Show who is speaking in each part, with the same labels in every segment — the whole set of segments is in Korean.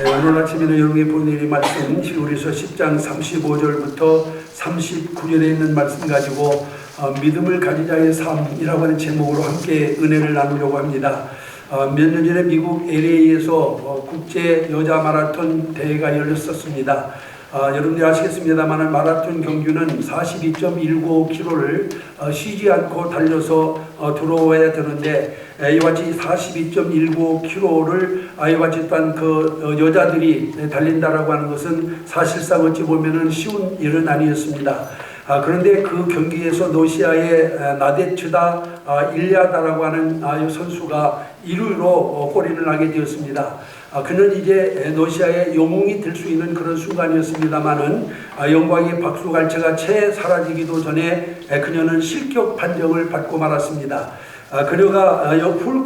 Speaker 1: 오늘 아침에는 여러분께 보내드린 말씀 히브리서 10장 35절부터 39절에 있는 말씀 가지고 믿음을 가지자의 삶이라고 하는 제목으로 함께 은혜를 나누려고 합니다. 몇 년 전에 미국 LA에서 국제 여자 마라톤 대회가 열렸었습니다. 여러분들이 아시겠습니다만 마라톤 경주는 42.19km를 쉬지 않고 달려서 들어와야 되는데, 이와 같이 42.19km를 이와 같이 또한 그 여자들이 달린다라고 하는 것은 사실상 어찌 보면은 쉬운 일은 아니었습니다. 그런데 그 경기에서 러시아의 나데츠다 일리아다라고 하는 선수가 1위로 골인을 하게 되었습니다. 그는 이제 러시아의 영웅이 될 수 있는 그런 순간이었습니다만은 영광의 박수갈채가 채 사라지기도 전에 그녀는 실격 판정을 받고 말았습니다. 그녀가 풀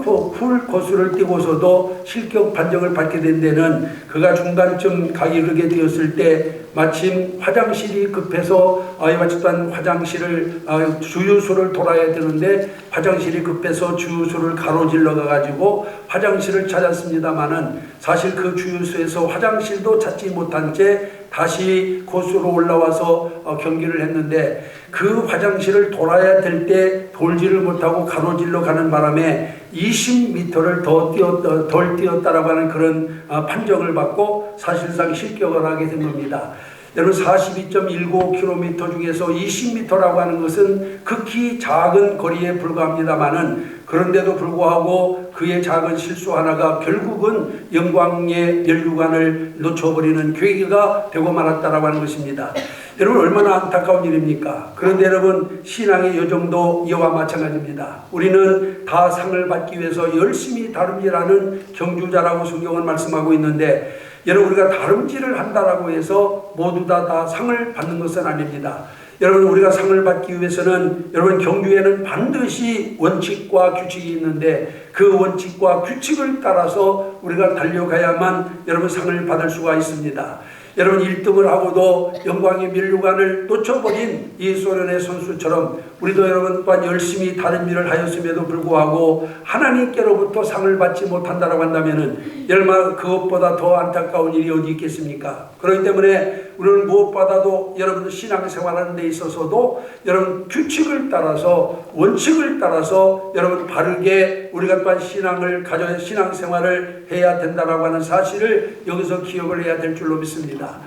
Speaker 1: 코스를 뛰고서도 실격 판정을 받게 된 데는 그가 중간쯤 가기 이르게 되었을 때 마침 화장실이 급해서 또한 화장실을 주유소를 돌아야 되는데 화장실이 급해서 주유소를 가로질러 가지고 화장실을 찾았습니다마는 사실 그 주유소에서 화장실도 찾지 못한 채 다시 코스로 올라와서 경기를 했는데 그 화장실을 돌아야 될 때 돌지를 못하고 가로질러 가는 바람에 20m를 덜 뛰었다라고 하는 그런 판정을 받고 사실상 실격을 하게 된 겁니다. 여러분 42.19km 중에서 20m라고 하는 것은 극히 작은 거리에 불과합니다만은 그런데도 불구하고 그의 작은 실수 하나가 결국은 영광의 면류관을 놓쳐버리는 계기가 되고 말았다라고 하는 것입니다. 여러분 얼마나 안타까운 일입니까? 그런데 여러분 신앙의 여정도 이와 마찬가지입니다. 우리는 다 상을 받기 위해서 열심히 다름질하는 경주자라고 성경은 말씀하고 있는데, 여러분 우리가 다름질을 한다라고 해서 모두 다 상을 받는 것은 아닙니다. 여러분 우리가 상을 받기 위해서는 여러분 경주에는 반드시 원칙과 규칙이 있는데 그 원칙과 규칙을 따라서 우리가 달려가야만 여러분 상을 받을 수가 있습니다. 여러분 1등을 하고도 영광의 면류관을 놓쳐버린 이 소련의 선수처럼 우리도 여러분 또한 열심히 다른 일을 하였음에도 불구하고 하나님께로부터 상을 받지 못한다라고 한다면은 얼마나 그것보다 더 안타까운 일이 어디 있겠습니까? 그렇기 때문에 우리는 무엇보다도 여러분들 신앙생활하는 데 있어서도 여러분 규칙을 따라서 원칙을 따라서 여러분 바르게 우리가 또한 신앙을 가져야 신앙생활을 해야 된다라고 하는 사실을 여기서 기억을 해야 될 줄로 믿습니다.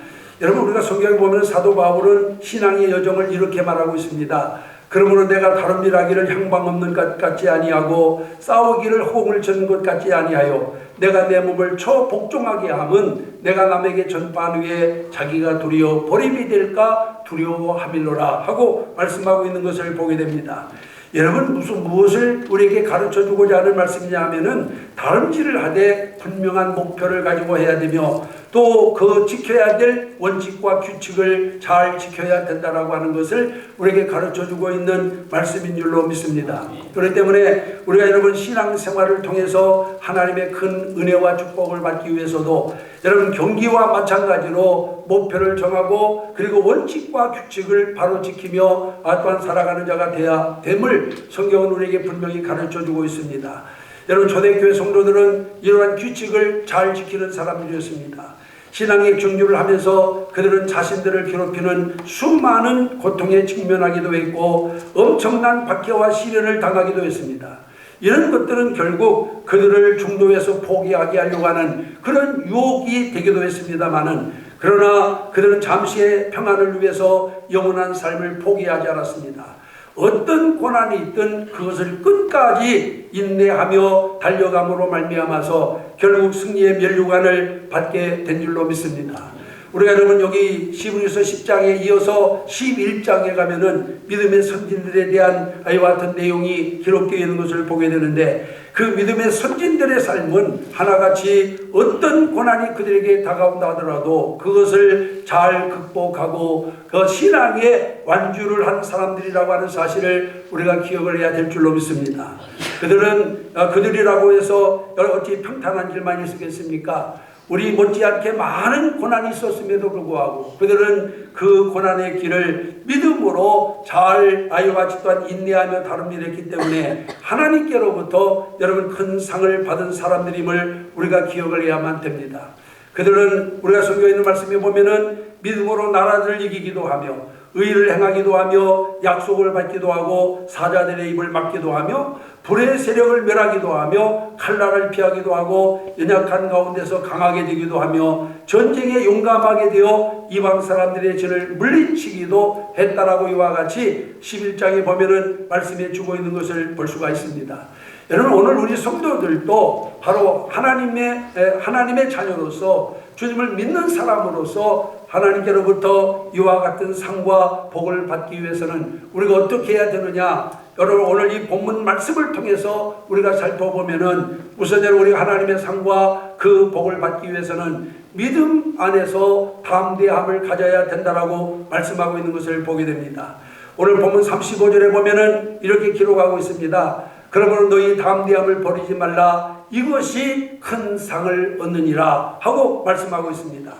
Speaker 1: 여러분 우리가 성경에 보면 사도 바울은 신앙의 여정을 이렇게 말하고 있습니다. 그러므로 내가 다름질하기를 향방 없는 것 같지 아니하고 싸우기를 허공을 젓는 것 같지 아니하여 내가 내 몸을 복종하게 함은 내가 남에게 전파한 후에 자기가 도리어 버림이 될까 두려워함일로라 하고 말씀하고 있는 것을 보게 됩니다. 여러분 무엇을 우리에게 가르쳐주고자 하는 말씀이냐 하면은 다름질을 하되 분명한 목표를 가지고 해야 되며 또 그 지켜야 될 원칙과 규칙을 잘 지켜야 된다라고 하는 것을 우리에게 가르쳐주고 있는 말씀인 줄로 믿습니다. 그렇기 때문에 우리가 여러분 신앙생활을 통해서 하나님의 큰 은혜와 축복을 받기 위해서도 여러분 경기와 마찬가지로 목표를 정하고 그리고 원칙과 규칙을 바로 지키며 또한 살아가는 자가 되어야 됨을 성경은 우리에게 분명히 가르쳐주고 있습니다. 여러분 초대교회 성도들은 이러한 규칙을 잘 지키는 사람들이었습니다. 신앙의 경주를 하면서 그들은 자신들을 괴롭히는 수많은 고통에 직면하기도 했고 엄청난 박해와 시련을 당하기도 했습니다. 이런 것들은 결국 그들을 중도에서 포기하게 하려고 하는 그런 유혹이 되기도 했습니다마는 그러나 그들은 잠시의 평안을 위해서 영원한 삶을 포기하지 않았습니다. 어떤 고난이 있든 그것을 끝까지 인내하며 달려감으로 말미암아서 결국 승리의 면류관을 받게 된 줄로 믿습니다. 우리가 여러분 여기 히브리서 10장에 이어서 11장에 가면은 믿음의 선진들에 대한 이와 같은 내용이 기록되어 있는 것을 보게 되는데 그 믿음의 선진들의 삶은 하나같이 어떤 고난이 그들에게 다가온다 하더라도 그것을 잘 극복하고 그 신앙의 완주를 한 사람들이라고 하는 사실을 우리가 기억을 해야 될 줄로 믿습니다. 그들이라고 해서 어찌 평탄한 길만 있었겠습니까? 우리 못지않게 많은 고난이 있었음에도 불구하고 그들은 그 고난의 길을 믿음으로 잘 아이와 같이 또한 인내하며 다름질했기 때문에 하나님께로부터 여러분 큰 상을 받은 사람들임을 우리가 기억을 해야만 됩니다. 그들은 우리가 성경에 있는 말씀에 보면은 믿음으로 나라들을 이기기도 하며 의를 행하기도 하며 약속을 받기도 하고 사자들의 입을 막기도 하며 불의 세력을 멸하기도 하며 칼날을 피하기도 하고 연약한 가운데서 강하게 되기도 하며 전쟁에 용감하게 되어 이방 사람들의 죄를 물리치기도 했다라고 이와 같이 11장에 보면은 말씀해 주고 있는 것을 볼 수가 있습니다. 여러분, 오늘 우리 성도들도 바로 하나님의 자녀로서 주님을 믿는 사람으로서 하나님께로부터 이와 같은 상과 복을 받기 위해서는 우리가 어떻게 해야 되느냐? 여러분, 오늘 이 본문 말씀을 통해서 우리가 살펴보면은 우선적으로 우리가 하나님의 상과 그 복을 받기 위해서는 믿음 안에서 담대함을 가져야 된다라고 말씀하고 있는 것을 보게 됩니다. 오늘 본문 35절에 보면은 이렇게 기록하고 있습니다. 그러므로 너희 담대함을 버리지 말라, 이것이 큰 상을 얻느니라 하고 말씀하고 있습니다.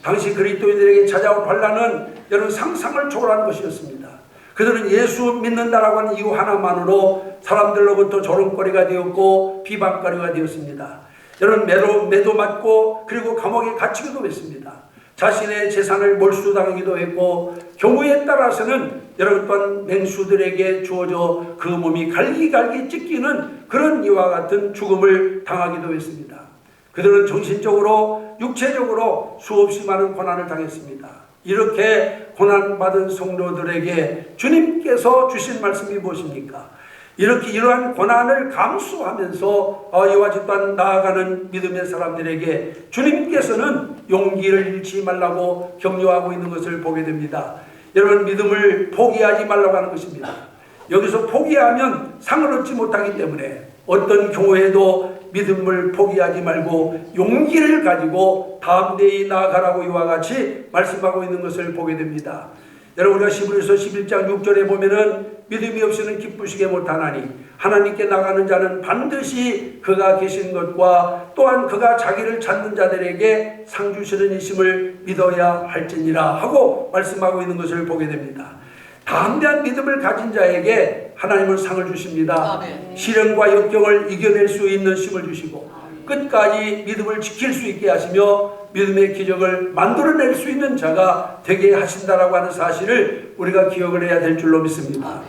Speaker 1: 당시 그리스도인들에게 찾아온 환난은 여러분 상상을 초월한 것이었습니다. 그들은 예수 믿는다라고 하는 이유 하나만으로 사람들로부터 조롱거리가 되었고 비방거리가 되었습니다. 여러분, 매도 맞고 그리고 감옥에 갇히기도 했습니다. 자신의 재산을 몰수당하기도 했고 경우에 따라서는 여러분 또한 맹수들에게 주어져 그 몸이 갈기갈기 찢기는 그런 이와 같은 죽음을 당하기도 했습니다. 그들은 정신적으로 육체적으로 수없이 많은 고난을 당했습니다. 이렇게 고난받은 성도들에게 주님께서 주신 말씀이 무엇입니까? 이렇게 이러한 고난을 감수하면서 이와 같이 또한 나아가는 믿음의 사람들에게 주님께서는 용기를 잃지 말라고 격려하고 있는 것을 보게 됩니다. 여러분, 믿음을 포기하지 말라고 하는 것입니다. 여기서 포기하면 상을 얻지 못하기 때문에 어떤 경우에도 믿음을 포기하지 말고 용기를 가지고 담대히 나아가라고 이와 같이 말씀하고 있는 것을 보게 됩니다. 여러분, 우리가 히브리서 11장 6절에 보면은 믿음이 없이는 기쁘시게 못하나니 하나님께 나가는 자는 반드시 그가 계신 것과 또한 그가 자기를 찾는 자들에게 상 주시는 이심을 믿어야 할지니라 하고 말씀하고 있는 것을 보게 됩니다. 담대한 믿음을 가진 자에게 하나님은 상을 주십니다. 시련과 역경을 이겨낼 수 있는 힘을 주시고 끝까지 믿음을 지킬 수 있게 하시며 믿음의 기적을 만들어낼 수 있는 자가 되게 하신다라고 하는 사실을 우리가 기억을 해야 될 줄로 믿습니다.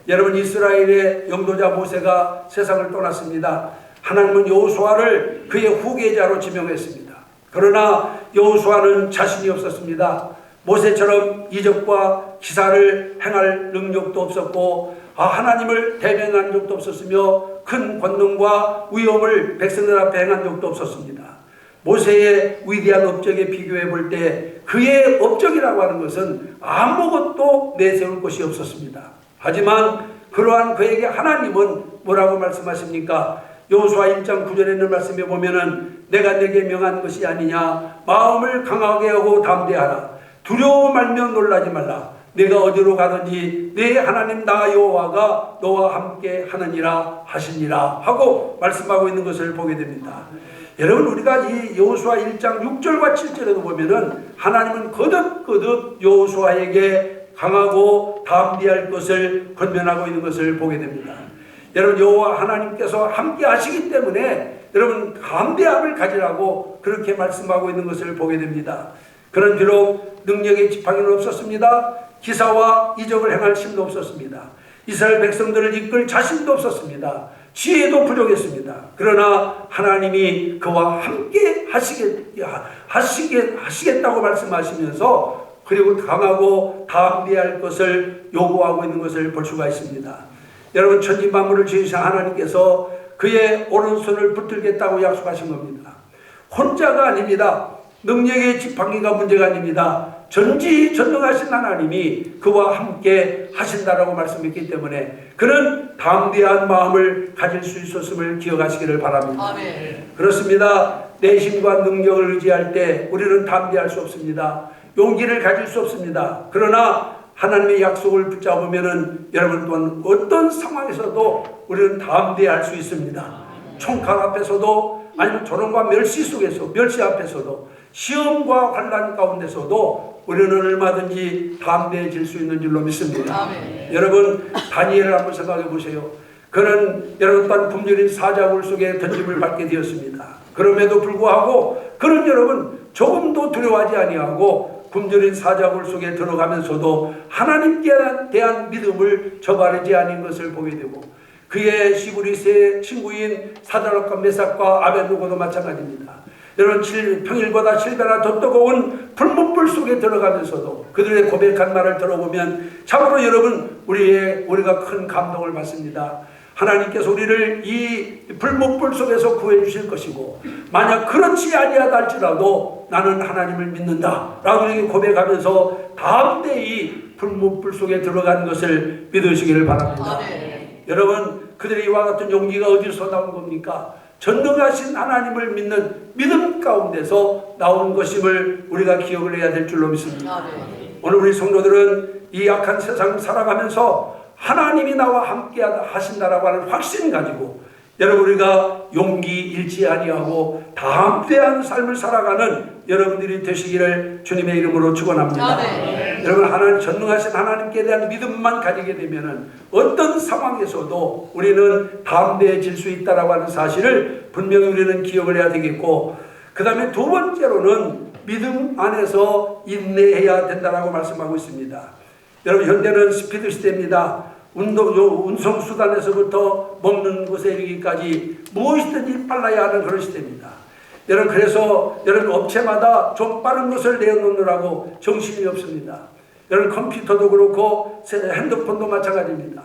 Speaker 1: 여러분, 이스라엘의 영도자 모세가 세상을 떠났습니다. 하나님은 여호수아를 그의 후계자로 지명했습니다. 그러나 여호수아는 자신이 없었습니다. 모세처럼 이적과 기사를 행할 능력도 없었고 하나님을 대변한 적도 없었으며 큰 권능과 위엄을 백성들 앞에 행한 적도 없었습니다. 모세의 위대한 업적에 비교해 볼 때 그의 업적이라고 하는 것은 아무것도 내세울 것이 없었습니다. 하지만 그러한 그에게 하나님은 뭐라고 말씀하십니까? 여호수아 1장 9절에 있는 말씀에 보면은 내가 내게 명한 것이 아니냐, 마음을 강하게 하고 담대하라, 두려워 말며 놀라지 말라, 내가 어디로 가든지 내 하나님 나 여호와가 너와 함께 하느니라 하시니라 하고 말씀하고 있는 것을 보게 됩니다. 여러분, 우리가 이 여호수아 1장 6절과 7절에도 보면은 하나님은 거듭거듭 여호수아에게 강하고 담대할 것을 권면하고 있는 것을 보게 됩니다. 여러분, 여호와 하나님께서 함께 하시기 때문에 여러분 담대함을 가지라고 그렇게 말씀하고 있는 것을 보게 됩니다. 그런 비록 능력의 지팡이는 없었습니다. 기사와 이적을 행할 힘도 없었습니다. 이스라엘 백성들을 이끌 자신도 없었습니다. 지혜도 부족했습니다. 그러나 하나님이 그와 함께 하시겠다고 말씀하시면서 그리고 강하고 담대할 것을 요구하고 있는 것을 볼 수가 있습니다. 여러분, 천지 만물을 지으신 하나님께서 그의 오른손을 붙들겠다고 약속하신 겁니다. 혼자가 아닙니다. 능력의 지팡이가 문제가 아닙니다. 전지전능하신 하나님이 그와 함께 하신다라고 말씀했기 때문에 그는 담대한 마음을 가질 수 있었음을 기억하시기를 바랍니다. 아멘. 그렇습니다. 내 힘과 능력을 의지할 때 우리는 담대할 수 없습니다. 용기를 가질 수 없습니다. 그러나 하나님의 약속을 붙잡으면은 여러분 또한 어떤 상황에서도 우리는 담대할 수 있습니다. 총칼 앞에서도 아니면 조롱과 멸시 앞에서도 시험과 환난 가운데서도 우리는 얼마든지 담대해질 수 있는 줄로 믿습니다. 아멘. 여러분, 다니엘을 한번 생각해 보세요. 그는 여러분 또한 굶주린 사자굴 속에 던짐을 받게 되었습니다. 그럼에도 불구하고 그는 여러분 조금도 두려워하지 아니하고 굶주린 사자굴 속에 들어가면서도 하나님께 대한 믿음을 저버리지 않은 것을 보게 되고, 그의 시브리스의 친구인 사드락과 메삭과 아벳느고도 마찬가지입니다. 여러분 평일보다 7배나 더 뜨거운 불문불 속에 들어가면서도 그들의 고백한 말을 들어보면 참으로 여러분 우리가 큰 감동을 받습니다. 하나님께서 우리를 이 불문불 속에서 구해 주실 것이고, 만약 그렇지 아니하다 할지라도 나는 하나님을 믿는다 라고 이렇게 고백하면서 다음 때 이 불문불 속에 들어간 것을 믿으시기를 바랍니다. 여러분, 그들의 이와 같은 용기가 어디서 나온 겁니까? 전능하신 하나님을 믿는 믿음 가운데서 나온 것임을 우리가 기억을 해야 될 줄로 믿습니다. 오늘 우리 성도들은 이 악한 세상을 살아가면서 하나님이 나와 함께 하신다라고 하는 확신 가지고 여러분 우리가 용기 잃지 아니하고 담대한 삶을 살아가는 여러분들이 되시기를 주님의 이름으로 축원합니다. 여러분 전능하신 하나님께 대한 믿음만 가지게 되면은 어떤 상황에서도 우리는 담대해질 수 있다라고 하는 사실을 분명히 우리는 기억을 해야 되겠고, 그 다음에 두 번째로는 믿음 안에서 인내해야 된다라고 말씀하고 있습니다. 여러분 현대는 스피드 시대입니다. 운송수단에서부터 먹는 곳에 이르기까지 무엇이든지 빨라야 하는 그런 시대입니다. 여러분 그래서 여러분 업체마다 좀 빠른 것을 내어놓느라고 정신이 없습니다. 여러분 컴퓨터도 그렇고 핸드폰도 마찬가지입니다.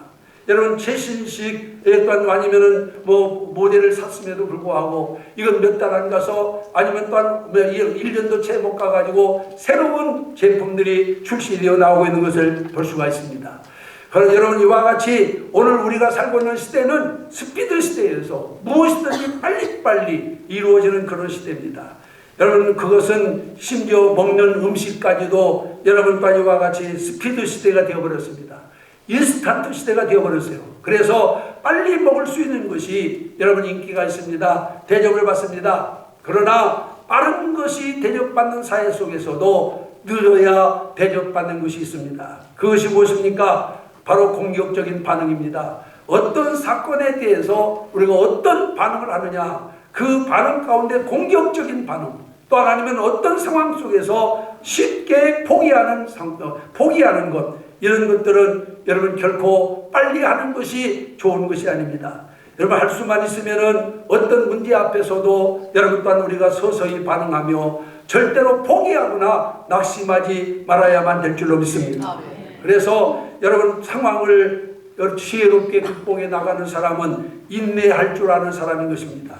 Speaker 1: 여러분 최신식 또한 아니면은 모델을 샀음에도 불구하고 이건 몇 달 안 가서 아니면 또한 1년도 채 못 가가지고 새로운 제품들이 출시되어 나오고 있는 것을 볼 수가 있습니다. 그러나 여러분 이와 같이 오늘 우리가 살고 있는 시대는 스피드 시대에서 무엇이든지 빨리빨리 이루어지는 그런 시대입니다. 여러분 그것은 심지어 먹는 음식까지도 여러분 이와 같이 스피드 시대가 되어버렸습니다. 인스턴트 시대가 되어버렸어요. 그래서 빨리 먹을 수 있는 것이 여러분 인기가 있습니다. 대접을 받습니다. 그러나 빠른 것이 대접받는 사회 속에서도 늦어야 대접받는 것이 있습니다. 그것이 무엇입니까? 바로 공격적인 반응입니다. 어떤 사건에 대해서 우리가 어떤 반응을 하느냐, 그 반응 가운데 공격적인 반응, 또 아니면 어떤 상황 속에서 쉽게 포기하는 것, 이런 것들은 여러분 결코 빨리 하는 것이 좋은 것이 아닙니다. 여러분 할 수만 있으면은 어떤 문제 앞에서도 여러분 또한 우리가 서서히 반응하며 절대로 포기하거나 낙심하지 말아야만 될 줄로 믿습니다. 그래서 여러분 상황을 지혜롭게 극복해 나가는 사람은 인내할 줄 아는 사람인 것입니다.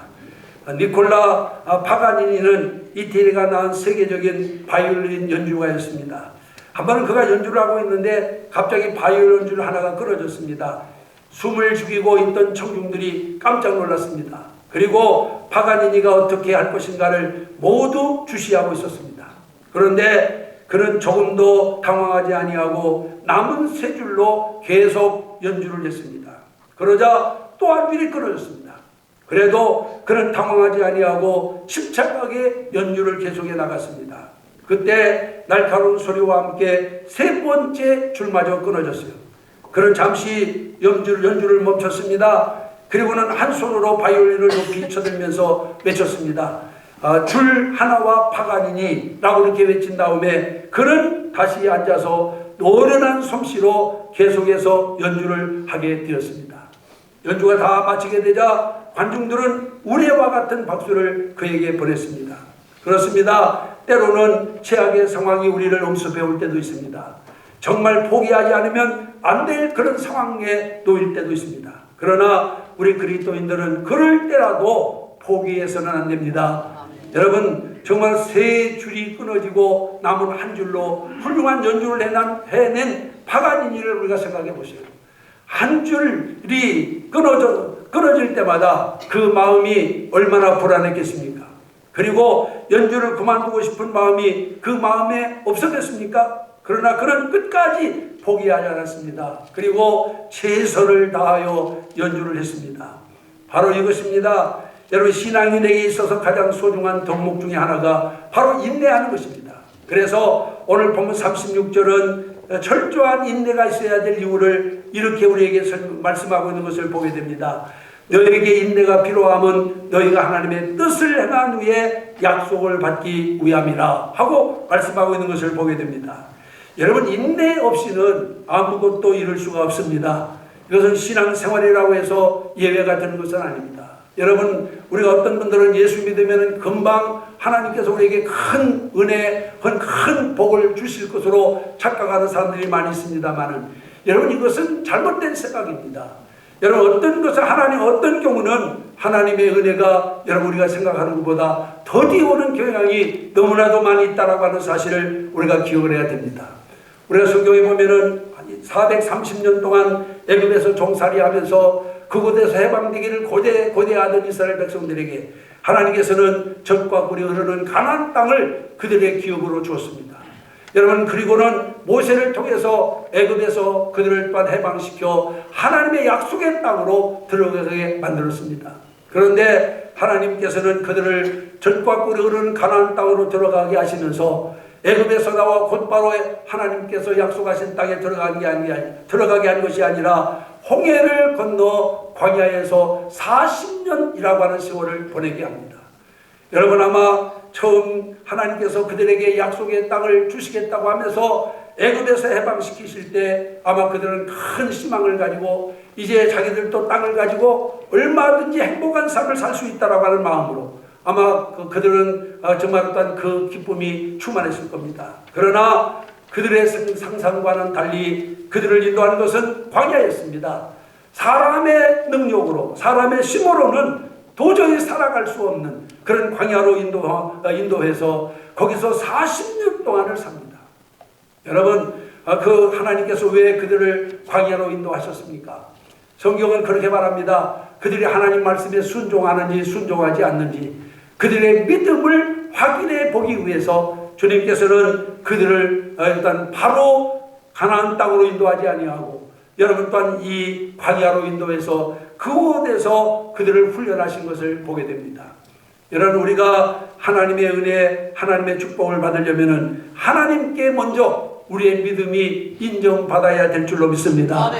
Speaker 1: 니콜라 파가니니는 이태리가 낳은 세계적인 바이올린 연주가였습니다. 한 번은 그가 연주를 하고 있는데 갑자기 바이올린 연주 하나가 끊어졌습니다. 숨을 죽이고 있던 청중들이 깜짝 놀랐습니다. 그리고 파가니니가 어떻게 할 것인가를 모두 주시하고 있었습니다. 그런데 그는 조금도 당황하지 아니하고 남은 세 줄로 계속 연주를 했습니다. 그러자 또 한 줄이 끊어졌습니다. 그래도 그는 당황하지 아니하고 침착하게 연주를 계속해 나갔습니다. 그때 날카로운 소리와 함께 세 번째 줄마저 끊어졌어요. 그는 잠시 연주를 멈췄습니다. 그리고는 한 손으로 바이올린을 높이 쳐들면서 외쳤습니다. 줄 하나와 파가니니 라고 이렇게 외친 다음에 그는 다시 앉아서 노련한 솜씨로 계속해서 연주를 하게 되었습니다. 연주가 다 마치게 되자 관중들은 우레와 같은 박수를 그에게 보냈습니다. 그렇습니다. 때로는 최악의 상황이 우리를 엄습해올 때도 있습니다. 정말 포기하지 않으면 안 될 그런 상황에 놓일 때도 있습니다. 그러나 우리 그리스도인들은 그럴 때라도 포기해서는 안 됩니다. 여러분 정말 세 줄이 끊어지고 남은 한 줄로 훌륭한 연주를 해낸 파가니니를 우리가 생각해 보세요. 한 줄이 끊어질 때마다 그 마음이 얼마나 불안했겠습니까? 그리고 연주를 그만두고 싶은 마음이 그 마음에 없었겠습니까? 그러나 그는 끝까지 포기하지 않았습니다. 그리고 최선을 다하여 연주를 했습니다. 바로 이것입니다. 여러분 신앙인에게 있어서 가장 소중한 덕목 중에 하나가 바로 인내하는 것입니다. 그래서 오늘 본문 36절은 철저한 인내가 있어야 될 이유를 이렇게 우리에게 말씀하고 있는 것을 보게 됩니다. 너에게 인내가 필요하면 너희가 하나님의 뜻을 행한 후에 약속을 받기 위함이라 하고 말씀하고 있는 것을 보게 됩니다. 여러분, 인내 없이는 아무것도 이룰 수가 없습니다. 이것은 신앙생활이라고 해서 예외가 되는 것은 아닙니다. 여러분, 우리가 어떤 분들은 예수 믿으면 금방 하나님께서 우리에게 큰 은혜, 큰 복을 주실 것으로 착각하는 사람들이 많이 있습니다만은, 여러분, 이것은 잘못된 생각입니다. 여러분, 어떤 것은 어떤 경우는 하나님의 은혜가 여러분 우리가 생각하는 것보다 더디 오는 경향이 너무나도 많이 있다라고 하는 사실을 우리가 기억을 해야 됩니다. 우리가 성경에 보면은 430년 동안 애굽에서 종살이하면서 그곳에서 해방되기를 고대하던 이스라엘 백성들에게 하나님께서는 젖과 꿀이 흐르는 가나안 땅을 그들의 기업으로 주었습니다. 여러분, 그리고는 모세를 통해서 애굽에서 그들을 또한 해방시켜 하나님의 약속의 땅으로 들어가게 만들었습니다. 그런데 하나님께서는 그들을 젖과 꿀이 흐르는 가나안 땅으로 들어가게 하시면서 애굽에서 나와 곧바로 하나님께서 약속하신 땅에 들어가게 한 것이 아니라 홍해를 건너 광야에서 40년이라고 하는 세월을 보내게 합니다. 여러분, 아마 처음 하나님께서 그들에게 약속의 땅을 주시겠다고 하면서 애굽에서 해방시키실 때 아마 그들은 큰 희망을 가지고 이제 자기들도 땅을 가지고 얼마든지 행복한 삶을 살 수 있다라고 하는 마음으로 아마 그들은 정말 어떤 그 기쁨이 충만했을 겁니다. 그러나 그들의 상상과는 달리 그들을 인도하는 것은 광야였습니다. 사람의 능력으로, 사람의 힘으로는 도저히 살아갈 수 없는 그런 광야로 인도해서 거기서 40년 동안을 삽니다. 여러분, 그 하나님께서 왜 그들을 광야로 인도하셨습니까? 성경은 그렇게 말합니다. 그들이 하나님 말씀에 순종하는지 순종하지 않는지 그들의 믿음을 확인해 보기 위해서 주님께서는 그들을 일단 바로 가나안 땅으로 인도하지 아니하고 여러분 또한 이 광야로 인도해서 그곳에서 그들을 훈련하신 것을 보게 됩니다. 여러분, 우리가 하나님의 은혜, 하나님의 축복을 받으려면은 하나님께 먼저 우리의 믿음이 인정받아야 될 줄로 믿습니다.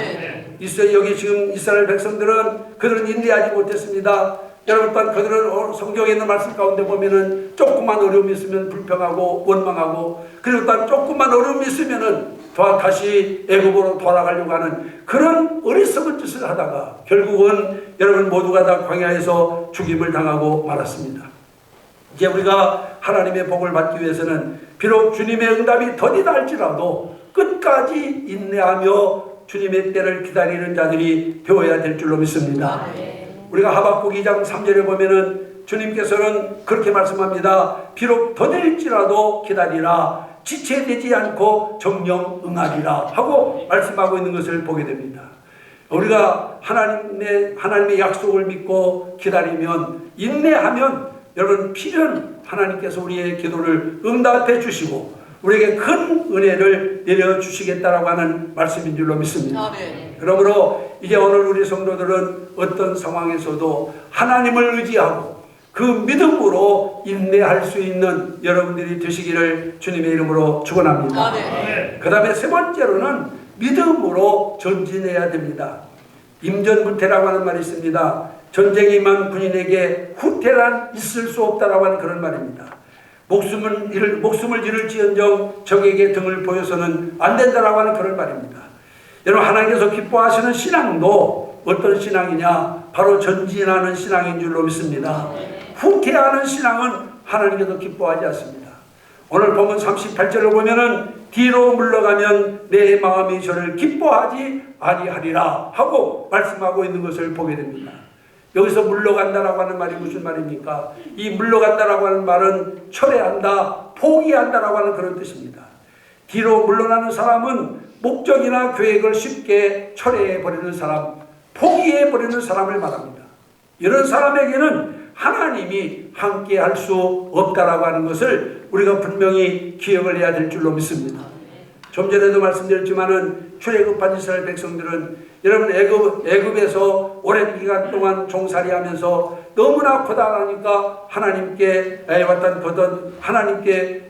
Speaker 1: 여기 지금 이스라엘 백성들은 그들은 인내하지 못했습니다. 여러분, 또한 그들은 성경에 있는 말씀 가운데 보면은 조금만 어려움이 있으면 불평하고 원망하고, 그리고 또한 조금만 어려움이 있으면은 다시 애굽으로 돌아가려고 하는 그런 어리석은 짓을 하다가 결국은 여러분 모두가 다 광야에서 죽임을 당하고 말았습니다. 이제 우리가 하나님의 복을 받기 위해서는 비록 주님의 응답이 더디다 할지라도 끝까지 인내하며 주님의 때를 기다리는 자들이 되어야 될 줄로 믿습니다. 우리가 하박국 2장 3절에 보면은 주님께서는 그렇게 말씀합니다. 비록 더딜지라도 기다리라. 지체되지 않고 정령 응하리라 하고 말씀하고 있는 것을 보게 됩니다. 우리가 하나님의 약속을 믿고 기다리면, 인내하면 여러분 필연 하나님께서 우리의 기도를 응답해 주시고 우리에게 큰 은혜를 내려주시겠다라고 하는 말씀인 줄로 믿습니다. 그러므로 이제 오늘 우리 성도들은 어떤 상황에서도 하나님을 의지하고 그 믿음으로 인내할 수 있는 여러분들이 되시기를 주님의 이름으로 축원합니다. 그 다음에 세 번째로는 믿음으로 전진해야 됩니다. 임전부태라고 하는 말이 있습니다. 전쟁에 임한 군인에게 후퇴란 있을 수 없다라고 하는 그런 말입니다. 목숨을 잃을지언정 적에게 등을 보여서는 안 된다라고 하는 그런 말입니다. 여러분, 하나님께서 기뻐하시는 신앙도 어떤 신앙이냐? 바로 전진하는 신앙인 줄로 믿습니다. 후퇴하는 신앙은 하나님께서 기뻐하지 않습니다. 오늘 본문 38절을 보면은 뒤로 물러가면 내 마음이 저를 기뻐하지 아니하리라 하고 말씀하고 있는 것을 보게 됩니다. 여기서 물러간다라고 하는 말이 무슨 말입니까? 이 물러간다라고 하는 말은 철회한다, 포기한다라고 하는 그런 뜻입니다. 뒤로 물러나는 사람은 목적이나 계획을 쉽게 철회해버리는 사람, 포기해버리는 사람을 말합니다. 이런 사람에게는 하나님이 함께 할 수 없다라고 하는 것을 우리가 분명히 기억을 해야 될 줄로 믿습니다. 좀 전에도 말씀드렸지만은 출애굽한 이스라엘 백성들은 여러분 애굽에서 오랜 기간 동안 종살이하면서 너무나 고단하니까 하나님께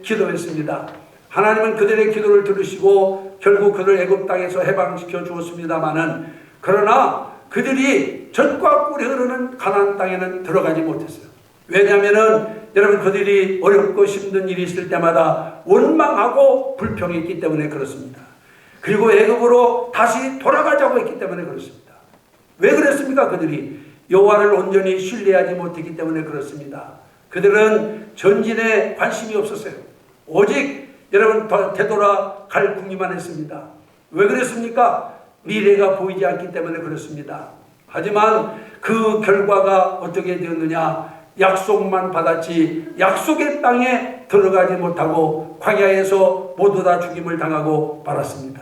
Speaker 1: 기도했습니다. 하나님은 그들의 기도를 들으시고 결국 그들 애굽 땅에서 해방시켜 주었습니다마는, 그러나 그들이 젖과 꿀이 흐르는 가나안 땅에는 들어가지 못했어요. 왜냐하면은 여러분, 그들이 어렵고 힘든 일이 있을 때마다 원망하고 불평했기 때문에 그렇습니다. 그리고 애굽으로 다시 돌아가자고 했기 때문에 그렇습니다. 왜 그랬습니까? 그들이 여호와를 온전히 신뢰하지 못했기 때문에 그렇습니다. 그들은 전진에 관심이 없었어요. 오직 여러분 되돌아갈 궁리만 했습니다. 왜 그랬습니까? 미래가 보이지 않기 때문에 그렇습니다. 하지만 그 결과가 어떻게 되었느냐? 약속만 받았지 약속의 땅에 들어가지 못하고 광야에서 모두 다 죽임을 당하고 말았습니다.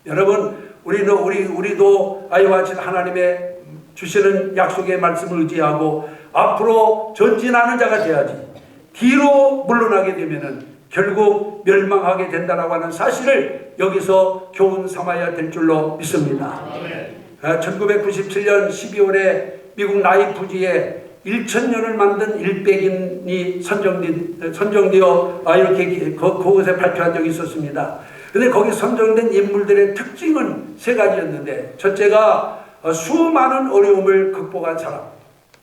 Speaker 1: 여러분, 우리도 아이와 같이 하나님의 주시는 약속의 말씀을 의지하고 앞으로 전진하는 자가 돼야지, 뒤로 물러나게 되면은 결국 멸망하게 된다라고 하는 사실을 여기서 교훈 삼아야 될 줄로 믿습니다. 1997년 12월에 미국 나이프지에 1,000년을 만든 일백인이 선정되어 이렇게 그곳에 발표한 적이 있었습니다. 그런데 거기 선정된 인물들의 특징은 세 가지였는데, 첫째가 수많은 어려움을 극복한 사람,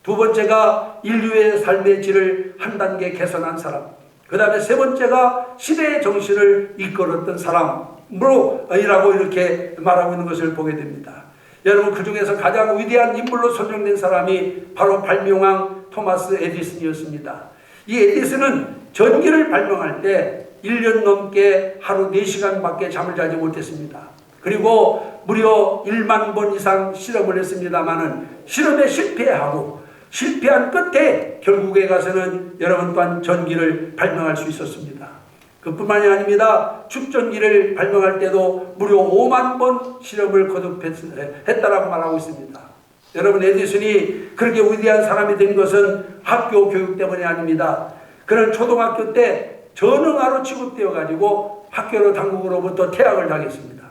Speaker 1: 두 번째가 인류의 삶의 질을 한 단계 개선한 사람, 그 다음에 세 번째가 시대의 정신을 이끌었던 사람으로 이라고 이렇게 말하고 있는 것을 보게 됩니다. 여러분, 그 중에서 가장 위대한 인물로 선정된 사람이 바로 발명왕 토마스 에디슨이었습니다. 이 에디슨은 전기를 발명할 때 1년 넘게 하루 4시간밖에 잠을 자지 못했습니다. 그리고 무려 1만 번 이상 실험을 했습니다마는 실험에 실패한 끝에 결국에 가서는 여러분 또한 전기를 발명할 수 있었습니다. 그뿐만이 아닙니다. 축전기를 발명할 때도 무려 5만 번 실험을 거듭했다라고 말하고 있습니다. 여러분, 에디슨이 그렇게 위대한 사람이 된 것은 학교 교육 때문이 아닙니다. 그는 초등학교 때 전응아로 취급되어 가지고 학교로 당국으로부터 퇴학을 당했습니다.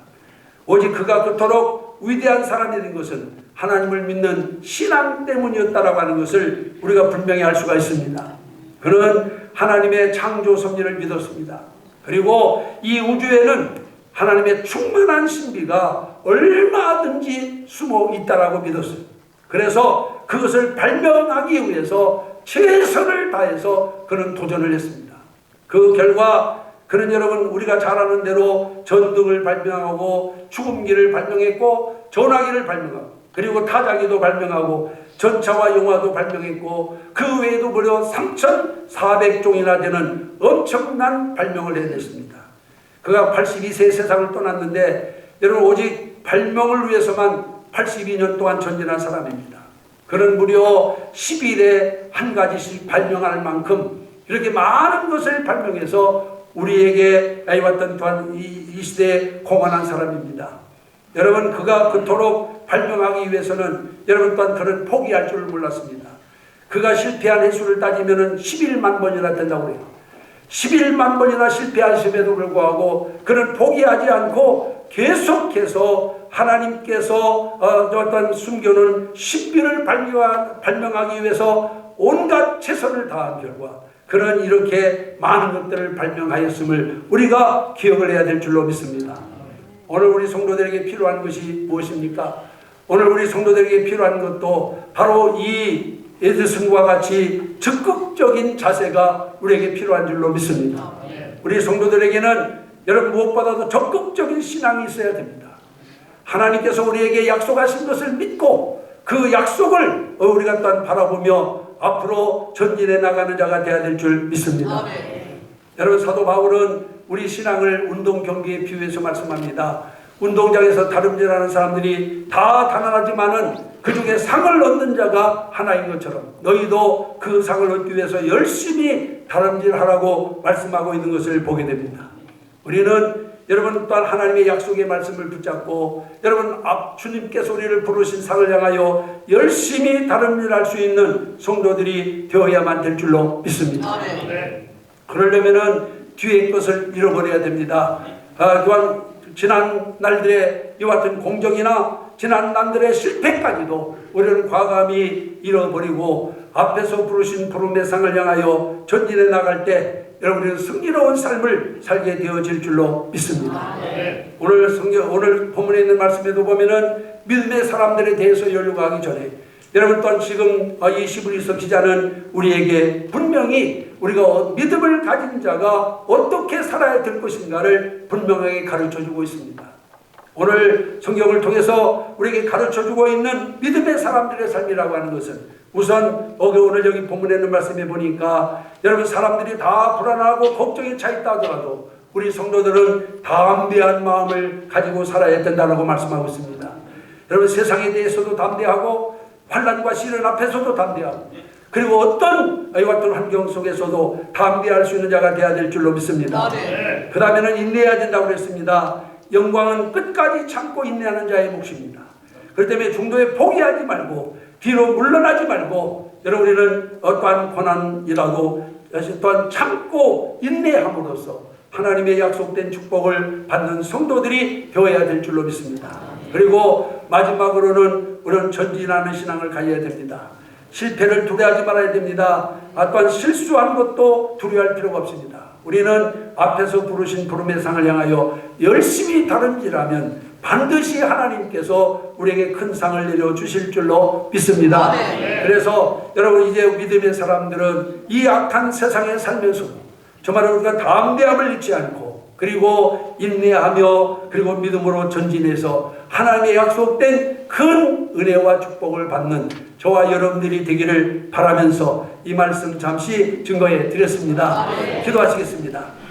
Speaker 1: 오직 그가 그토록 위대한 사람이 된 것은 하나님을 믿는 신앙 때문이었다라고 하는 것을 우리가 분명히 알 수가 있습니다. 그는 하나님의 창조 섭리를 믿었습니다. 그리고 이 우주에는 하나님의 충만한 신비가 얼마든지 숨어 있다라고 믿었어요. 그래서 그것을 발명하기 위해서 최선을 다해서 그는 도전을 했습니다. 그 결과 그는 여러분, 우리가 잘 아는 대로 전등을 발명하고 축음기를 발명했고 전화기를 발명하고 그리고 타자기도 발명하고 전차와 용화도 발명했고 그 외에도 무려 3,400종이나 되는 엄청난 발명을 해냈습니다. 그가 82세 세상을 떠났는데 여러분, 오직 발명을 위해서만 82년 동안 전진한 사람입니다. 그는 무려 10일에 한 가지씩 발명할 만큼 이렇게 많은 것을 발명해서 우리에게 해왔던 또한 이 시대에 공헌한 사람입니다. 여러분, 그가 그토록 발명하기 위해서는 여러분 또한 그는 포기할 줄을 몰랐습니다. 그가 실패한 횟수를 따지면 11만 번이나 된다고 해요. 11만 번이나 실패하심에도 불구하고 그는 포기하지 않고 계속해서 하나님께서 어떤 숨겨놓은 신비를 발명하기 위해서 온갖 최선을 다한 결과 그는 이렇게 많은 것들을 발명하였음을 우리가 기억을 해야 될 줄로 믿습니다. 오늘 우리 성도들에게 필요한 것이 무엇입니까? 오늘 우리 성도들에게 필요한 것도 바로 이 에디슨과 같이 적극적인 자세가 우리에게 필요한 줄로 믿습니다. 우리 성도들에게는 여러분 무엇보다도 적극적인 신앙이 있어야 됩니다. 하나님께서 우리에게 약속하신 것을 믿고 그 약속을 우리가 또한 바라보며 앞으로 전진해 나가는 자가 되어야 될 줄 믿습니다. 여러분, 사도 바울은 우리 신앙을 운동 경기에 비유해서 말씀합니다. 운동장에서 다름질하는 사람들이 다 가난하지만은 그 중에 상을 얻는 자가 하나인 것처럼 너희도 그 상을 얻기 위해서 열심히 다름질하라고 말씀하고 있는 것을 보게 됩니다. 우리는 여러분 또한 하나님의 약속의 말씀을 붙잡고 여러분 주님께서 우리를 부르신 상을 향하여 열심히 다름질할 수 있는 성도들이 되어야만 될 줄로 믿습니다. 그러려면은 뒤의 것을 잃어버려야 됩니다. 또한 지난 날들의 이와 같은 공적이나 지난 날들의 실패까지도 우리는 과감히 잃어버리고 앞에서 부르신 부름의 상을 향하여 전진해 나갈 때 여러분의 승리로운 삶을 살게 되어질 줄로 믿습니다. 오늘 본문에 있는 말씀에도 보면은 믿음의 사람들에 대해서 연구하기 전에 여러분 또한 지금 이 히브리서 기자는 우리에게 분명히 우리가 믿음을 가진 자가 어떻게 살아야 될 것인가를 분명하게 가르쳐주고 있습니다. 오늘 성경을 통해서 우리에게 가르쳐주고 있는 믿음의 사람들의 삶이라고 하는 것은 우선 오늘 여기 본문에 있는 말씀에 보니까 여러분 사람들이 다 불안하고 걱정에 차 있다 하더라도 우리 성도들은 담대한 마음을 가지고 살아야 된다고 말씀하고 있습니다. 여러분 세상에 대해서도 담대하고 환난과 시련 앞에서도 담대하고 그리고 어떤 이와 같은 환경 속에서도 담대할 수 있는 자가 되어야 될 줄로 믿습니다. 그 다음에는 인내해야 된다고 그랬습니다. 영광은 끝까지 참고 인내하는 자의 몫입니다. 그렇기 때문에 중도에 포기하지 말고 뒤로 물러나지 말고 여러분은 어떠한 고난이라도 또한 참고 인내함으로써 하나님의 약속된 축복을 받는 성도들이 되어야 될 줄로 믿습니다. 그리고 마지막으로는 우리는 전진하는 신앙을 가져야 됩니다. 실패를 두려워하지 말아야 됩니다. 또한 실수한 것도 두려워할 필요가 없습니다. 우리는 앞에서 부르신 부름의 상을 향하여 열심히 다른지라면 반드시 하나님께서 우리에게 큰 상을 내려주실 줄로 믿습니다. 그래서 여러분 이제 믿음의 사람들은 이 악한 세상에 살면서 정말 우리가 담대함을 잃지 않고 그리고 인내하며 그리고 믿음으로 전진해서 하나님의 약속된 큰 은혜와 축복을 받는 저와 여러분들이 되기를 바라면서 이 말씀 잠시 증거해 드렸습니다. 기도하시겠습니다.